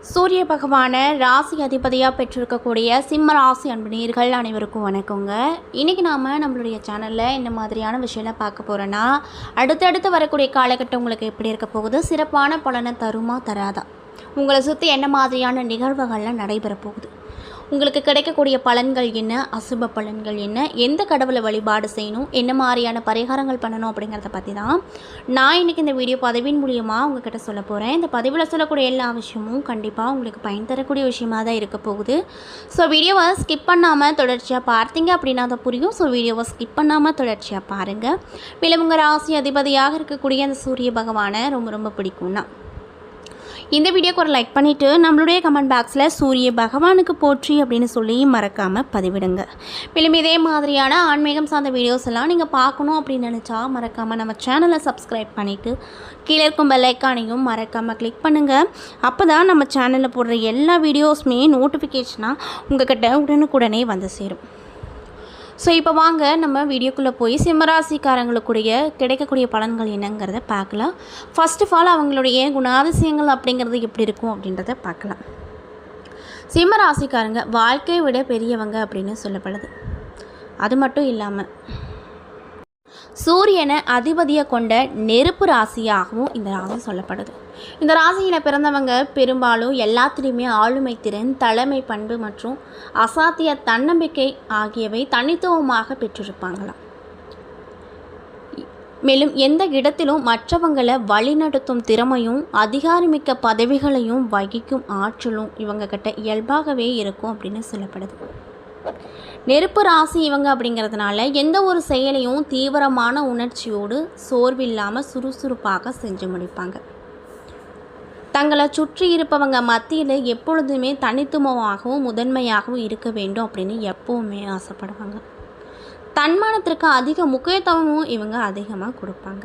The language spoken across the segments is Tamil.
சூரிய பகவானை ராசி அதிபதியாக பெற்றிருக்கக்கூடிய சிம்ம ராசி அன்பனீர்கள் அனைவருக்கும் வணக்கங்க. இன்றைக்கி நாம் நம்மளுடைய சேனலில் இந்த மாதிரியான விஷயம்லாம் பார்க்க போகிறோன்னா, அடுத்தடுத்து வரக்கூடிய காலகட்டம் உங்களுக்கு எப்படி இருக்க போகுது, சிறப்பான பலனை தருமா தராதா, உங்களை சுற்றி என்ன மாதிரியான நிகழ்வுகள்லாம் நடைபெற போகுது, உங்களுக்கு கிடைக்கக்கூடிய பலன்கள் என்ன, அசுப பலன்கள் என்ன, எந்த கடவுளை வழிபாடு செய்யணும், என்ன மாதிரியான பரிகாரங்கள் பண்ணணும் அப்படிங்கிறத பற்றி தான் நான் இன்றைக்கி இந்த வீடியோ பதிவின் மூலியமாக உங்ககிட்ட சொல்ல போகிறேன். இந்த பதிவில் சொல்லக்கூடிய எல்லா விஷயமும் கண்டிப்பாக உங்களுக்கு பயன் தரக்கூடிய விஷயமாக தான் இருக்க போகுது. ஸோ வீடியோவை ஸ்கிப் பண்ணாமல் தொடர்ச்சியாக பார்த்தீங்க அப்படின்னா தான் புரியும். ஸோ வீடியோவை ஸ்கிப் பண்ணாமல் தொடர்ச்சியாக பாருங்கள். மேலும் உங்கள் ராசி அதிபதியாக இருக்கக்கூடிய அந்த சூரிய பகவானை ரொம்ப ரொம்ப பிடிக்கும்னா இந்த வீடியோக்கு ஒரு லைக் பண்ணிவிட்டு நம்மளுடைய கமெண்ட் பாக்ஸில் சூரிய பகவானுக்கு போற்றி அப்படின்னு சொல்லி மறக்காமல் பதிவிடுங்க. மேலும் இதே மாதிரியான ஆன்மீகம் சார்ந்த வீடியோஸ் எல்லாம் நீங்கள் பார்க்கணும் அப்படின்னு நினச்சா மறக்காமல் நம்ம சேனலை சப்ஸ்கிரைப் பண்ணிவிட்டு கீழே இருக்கும் பெல் ஐக்கானையும் மறக்காமல் கிளிக் பண்ணுங்கள். அப்போ தான் நம்ம சேனலில் போடுற எல்லா வீடியோஸுமே நோட்டிஃபிகேஷனாக உங்கள்கிட்ட உடனுக்குடனே வந்து சேரும். ஸோ இப்போ வாங்க நம்ம வீடியோக்குள்ளே போய் சிம்மராசிக்காரங்களுக்குடைய கிடைக்கக்கூடிய பலன்கள் என்னங்கிறத பார்க்கலாம். ஃபர்ஸ்ட் ஆஃப் ஆல் அவங்களுடைய குணாதிசயங்கள் அப்படிங்கிறது எப்படி இருக்கும் அப்படின்றத பார்க்கலாம். சிம்மராசிக்காரங்க வாழ்க்கையை விட பெரியவங்க அப்படின்னு சொல்லப்படுது. அது மட்டும் இல்லாமல் சூரியனை அதிபதியை கொண்ட நெருப்பு ராசியாகவும் இந்த ராசி சொல்லப்படுது. இந்த ராசியில் பிறந்தவங்க பெரும்பாலும் எல்லாத்துலேயுமே ஆளுமை திறன், தலைமை பண்பு மற்றும் அசாத்திய தன்னம்பிக்கை ஆகியவை தனித்துவமாக பெற்றிருப்பாங்களாம். மேலும் எந்த இடத்திலும் மற்றவங்களை வழிநடத்தும் திறமையும் அதிகாரமிக்க பதவிகளையும் வகிக்கும் ஆற்றலும் இவங்க கிட்ட இயல்பாகவே இருக்கும் அப்படின்னு சொல்லப்படுது. நெருப்பு ராசி இவங்க அப்படிங்கிறதுனால எந்த ஒரு செயலையும் தீவிரமான உணர்ச்சியோடு சோர்வில்லாமல் சுறுசுறுப்பாக செஞ்சு முடிப்பாங்க. தங்களை சுற்றி இருப்பவங்க மத்தியில் எப்பொழுதுமே தனித்துவமாகவும் முதன்மையாகவும் இருக்க வேண்டும் அப்படின்னு எப்போவுமே ஆசைப்படுவாங்க. தன்மானத்திற்கு அதிக முக்கியத்துவமும் இவங்க அதிகமாக கொடுப்பாங்க.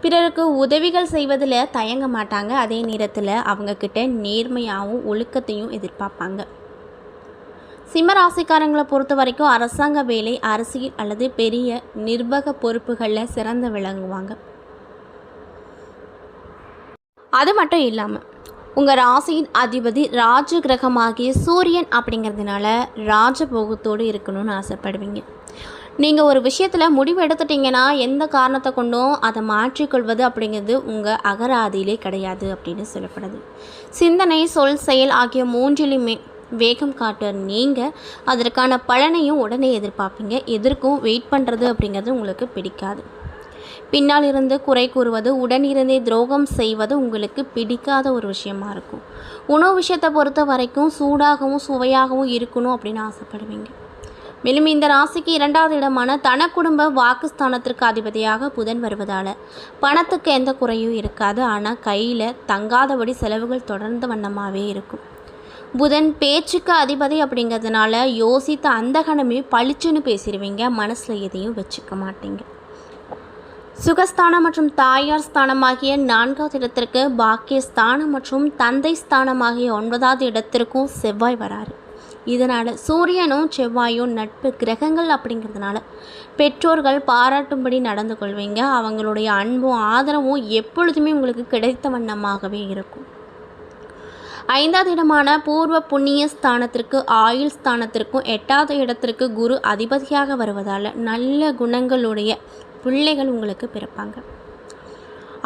பிறருக்கு உதவிகள் செய்வதில் தயங்க மாட்டாங்க. அதே நேரத்தில் அவங்கக்கிட்ட நேர்மையாகவும் ஒழுக்கத்தையும் எதிர்பார்ப்பாங்க. சிம்மராசிக்காரங்களை பொறுத்த வரைக்கும் அரசாங்க வேலை, அரசியல் அல்லது பெரிய நிர்வாக பொறுப்புகளில் சிறந்து விளங்குவாங்க. அது மட்டும் இல்லாமல் உங்கள் ராசியின் அதிபதி ராஜ கிரகமாகிய சூரியன் அப்படிங்கிறதுனால ராஜபோகத்தோடு இருக்கணும்னு ஆசைப்படுவீங்க. நீங்கள் ஒரு விஷயத்தில் முடிவு எடுத்துட்டிங்கன்னா எந்த காரணத்தை கொண்டும் அதை மாற்றிக்கொள்வது அப்படிங்கிறது உங்கள் அகராதியிலே கிடையாது அப்படின்னு சொல்லப்படுது. சிந்தனை, சொல், செயல் ஆகிய மூன்றிலுமே வேகம் காட்டுற நீங்கள் அதற்கான பலனையும் உடனே எதிர்பார்ப்பீங்க. எதற்கும் வெயிட் பண்ணுறது அப்படிங்கிறது உங்களுக்கு பிடிக்காது. பின்னால் இருந்து குறை கூறுவது, உடனிருந்தே துரோகம் செய்வது உங்களுக்கு பிடிக்காத ஒரு விஷயமா இருக்கும். உணவு விஷயத்தை பொறுத்த வரைக்கும் சூடாகவும் சுவையாகவும் இருக்கணும் அப்படின்னு ஆசைப்படுவீங்க. மேலும் இந்த ராசிக்கு 2வது இடமான தன குடும்ப வாக்குஸ்தானத்திற்கு அதிபதியாக புதன் வருவதால் பணத்துக்கு எந்த குறையும் இருக்காது. ஆனால் கையில் தங்காதபடி செலவுகள் தொடர்ந்த வண்ணமாகவே இருக்கும். புதன் பேச்சுக்கு அதிபதி அப்படிங்கிறதுனால யோசித்த அந்த கணமே பளிச்சுன்னு பேசிடுவீங்க. மனசில் எதையும் வச்சுக்க மாட்டீங்க. சுகஸ்தானம் மற்றும் தாயார் ஸ்தானமாகிய 4வது இடத்திற்கு பாக்கியஸ்தானம் மற்றும் தந்தை ஸ்தானமாகிய 9வது இடத்திற்கும் செவ்வாய் வராரு. இதனால் சூரியனும் செவ்வாயும் நட்பு கிரகங்கள் அப்படிங்கிறதுனால பெற்றோர்கள் பாராட்டும்படி நடந்து கொள்வீங்க. அவங்களுடைய அன்பும் ஆதரவும் எப்பொழுதுமே உங்களுக்கு கிடைத்த வண்ணமாகவே இருக்கும். 5வது இடமான பூர்வ புண்ணிய ஸ்தானத்திற்கு ஆயுள் ஸ்தானத்திற்கும் 8வது இடத்திற்கு குரு அதிபதியாக வருவதால் நல்ல குணங்களுடைய பிள்ளைகள் உங்களுக்கு பிறப்பாங்க.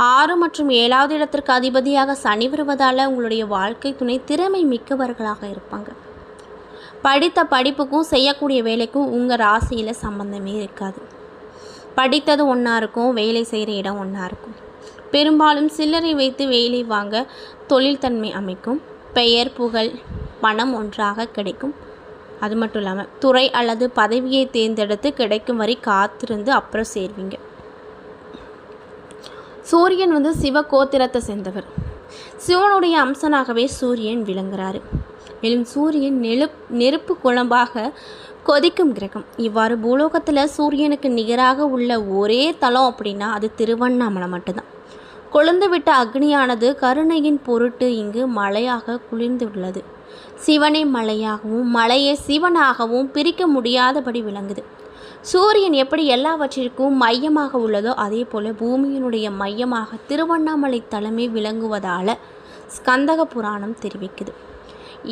6 மற்றும் 7வது இடத்திற்கு அதிபதியாக சனி வருவதால் உங்களுடைய வாழ்க்கை துணை திறமை மிக்கவர்களாக இருப்பாங்க. படித்த படிப்புக்கும் செய்யக்கூடிய வேலைக்கும் உங்கள் ராசியில் சம்பந்தமே இருக்காது. படித்தது ஒன்றா இருக்கும், வேலை செய்கிற இடம் ஒன்றா இருக்கும். பெரும்பாலும் சில்லறை வைத்து வேலை வாங்க தொழில் தன்மை அமைக்கும். பெயர், புகழ், பணம் ஒன்றாக கிடைக்கும். அது மட்டும் இல்லாமல் துறை அல்லது பதவியை தேர்ந்தெடுத்து கிடைக்கும் வரை காத்திருந்து அப்புறம் சேர்வீங்க. சூரியன் சிவ கோத்திரத்தை சேர்ந்தவர். சிவனுடைய அம்சனாகவே சூரியன் விளங்குறாரு. மேலும் சூரியன் நெருப்பு குழம்பாக கொதிக்கும் கிரகம். இவ்வாறு பூலோகத்தில் சூரியனுக்கு நிகராக உள்ள ஒரே தலம் அப்படின்னா அது திருவண்ணாமலை மட்டும்தான். கொழுந்து விட்ட அக்னியானது கருணையின் பொருட்டு இங்கு மலையாக குளிர்ந்து உள்ளது. சிவனை மலையாகவும் மலையை சிவனாகவும் பிரிக்க முடியாதபடி விளங்குது. சூரியன் எப்படி எல்லாவற்றிற்கும் மையமாக உள்ளதோ அதே போல் பூமியினுடைய மையமாக திருவண்ணாமலை தலைமை விளங்குவதால் ஸ்கந்தக புராணம் தெரிவிக்குது.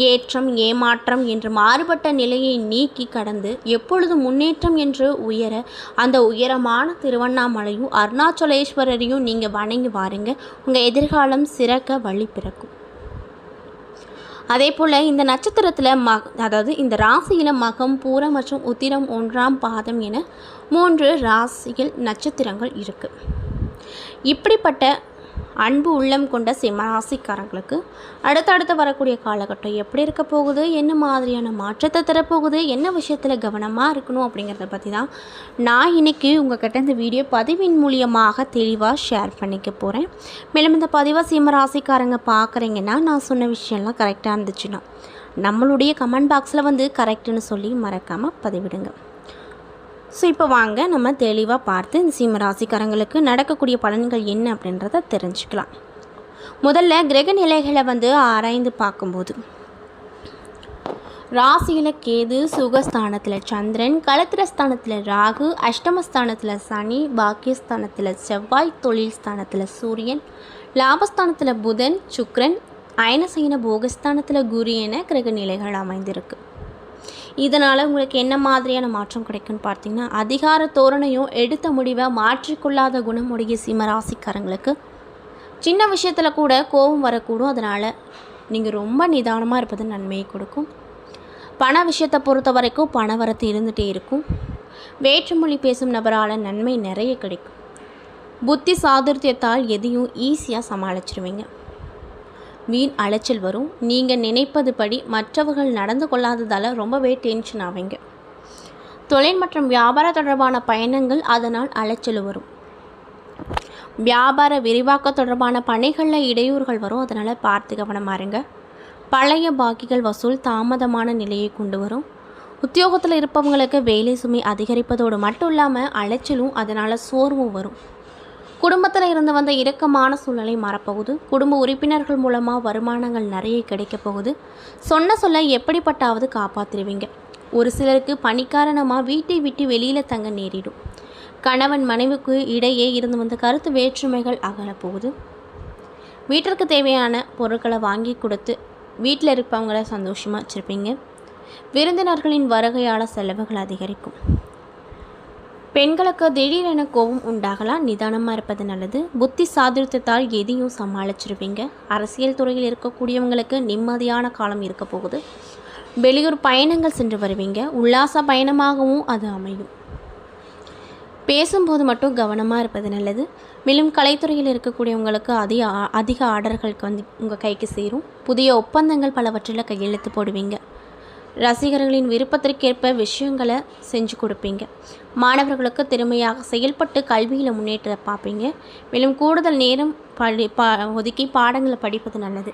ஏற்றம் ஏமாற்றம் என்று மாறுபட்ட நிலையை நீக்கி கடந்து எப்பொழுது முன்னேற்றம் என்று உயர அந்த உயரமான திருவண்ணாமலையும் அருணாச்சலேஸ்வரரையும் நீங்கள் வணங்கி வாருங்க. உங்கள் எதிர்காலம் சிறக்க வழி பிறக்கும். அதே போல் இந்த நட்சத்திரத்தில் அதாவது இந்த ராசியில் மகம், பூரம் மற்றும் உத்திரம் 1ஆம் பாதம் என 3 ராசிகள் நட்சத்திரங்கள் இருக்குது. இப்படிப்பட்ட அன்பு உள்ளம் கொண்ட சிம்ம ராசிக்காரங்களுக்கு அடுத்தடுத்து வரக்கூடிய காலகட்டம் எப்படி இருக்க போகுது, என்ன மாதிரியான மாற்றத்தை தரப்போகுது, என்ன விஷயத்தில் கவனமாக இருக்கணும் அப்படிங்கிறத பற்றி தான் நான் இன்றைக்கி உங்கள்கிட்ட இந்த வீடியோ பதிவின் மூலியமாக தெளிவாக ஷேர் பண்ணிக்க போகிறேன். மேலும் இந்த பதிவாக சிம்ம ராசிக்காரங்க பார்க்குறீங்கன்னா நான் சொன்ன விஷயம்லாம் கரெக்டாக இருந்துச்சுன்னா நம்மளுடைய கமெண்ட் பாக்ஸில் கரெக்டுன்னு சொல்லி மறக்காமல் பதிவிடுங்க. ஸோ இப்போ வாங்க நம்ம தெளிவாக பார்த்து இந்த சிம்ம ராசிக்காரங்களுக்கு நடக்கக்கூடிய பலன்கள் என்ன அப்படின்றத தெரிஞ்சுக்கலாம். முதல்ல கிரக நிலைகளை ஆராய்ந்து பார்க்கும்போது ராசியில் கேது, சுகஸ்தானத்தில் சந்திரன், களத்திரஸ்தானத்தில் ராகு, அஷ்டமஸ்தானத்தில் சனி, பாக்கியஸ்தானத்தில் செவ்வாய், தொழில் ஸ்தானத்தில் சூரியன், லாபஸ்தானத்தில் புதன், சுக்கிரன், அயனசயன போகஸ்தானத்தில் குரு என கிரக நிலைகள் அமைந்திருக்கு. இதனால் உங்களுக்கு என்ன மாதிரியான மாற்றம் கிடைக்குன்னு பார்த்தீங்கன்னா, அதிகார தோரணையும் எடுத்த முடிவை மாற்றிக்கொள்ளாத குணமுடைய சிம்ம ராசிக்காரங்களுக்கு சின்ன விஷயத்தில் கூட கோபம் வரக்கூடும். அதனால் நீங்கள் ரொம்ப நிதானமாக இருப்பது நன்மையை கொடுக்கும். பண விஷயத்தை பொறுத்த வரைக்கும் பண வரத்து இருந்துகிட்டே இருக்கும். வேற்றுமொழி பேசும் நபரால் நன்மை நிறைய கிடைக்கும். புத்தி சாதுர்த்தியத்தால் எதையும் ஈஸியாக சமாளிச்சிருவீங்க. வீண் அலைச்சல் வரும். நீங்கள் நினைப்பது படி மற்றவர்கள் நடந்து கொள்ளாததால் ரொம்பவே டென்ஷன் ஆவீங்க. தொழில் மற்றும் வியாபார தொடர்பான பயணங்கள் அதனால் அலைச்சல் வரும். வியாபார விரிவாக்க தொடர்பான பணிகளில் இடையூறுகள் வரும். அதனால் பார்த்து கவனமாக இருங்க. பழைய பாக்கிகள் வசூல் தாமதமான நிலையை கொண்டு வரும். உத்தியோகத்தில் இருப்பவங்களுக்கு வேலை சுமை அதிகரிப்பதோடு மட்டும் இல்லாமல் அலைச்சலும் அதனால் சோர்வும் வரும். குடும்பத்தில் இருந்து வந்த இறுக்கமான சூழ்நிலை மாறப்போகுது. குடும்ப உறுப்பினர்கள் மூலமாக வருமானங்கள் நிறைய கிடைக்கப் போகுது. சொன்ன சொல்ல எப்படிப்பட்டாவது காப்பாற்றிடுவீங்க. ஒரு சிலருக்கு பணி காரணமாக வீட்டை விட்டு வெளியில் தங்க நேரிடும். கணவன் மனைவிக்கு இடையே இருந்து வந்த கருத்து வேற்றுமைகள் அகலப்போகுது. வீட்டிற்கு தேவையான பொருட்களை வாங்கி கொடுத்து வீட்டில் இருப்பவங்கள சந்தோஷமாக வச்சுருப்பீங்க. விருந்தினர்களின் வருகையால் செலவுகள் அதிகரிக்கும். பெண்களுக்கு திடீரென கோபம் உண்டாகலாம். நிதானமாக இருப்பது நல்லது. புத்தி சாதுர்த்தியத்தால் எதையும் சமாளிச்சிருவீங்க. அரசியல் துறையில் இருக்கக்கூடியவங்களுக்கு நிம்மதியான காலம் இருக்க போகுது. வெளியூர் பயணங்கள் சென்று வருவீங்க. உல்லாச பயணமாகவும் அது அமையும். பேசும்போது மட்டும் கவனமாக இருப்பது நல்லது. மேலும் கலைத்துறையில் இருக்கக்கூடியவங்களுக்கு அதிக ஆர்டர்களுக்கு உங்கள் கைக்கு சேரும். புதிய ஒப்பந்தங்கள் பலவற்றில் கையெழுத்து போடுவீங்க. ரசிகர்களின் விருப்பத்திற்கேற்ப விஷயங்களை செஞ்சு கொடுப்பீங்க. மாணவர்களுக்கு திறமையாக செயல்பட்டு கல்வியில் முன்னேற்ற பார்ப்பீங்க. மேலும் கூடுதல் நேரம் ஒதுக்கி பாடங்களை படிப்பது நல்லது.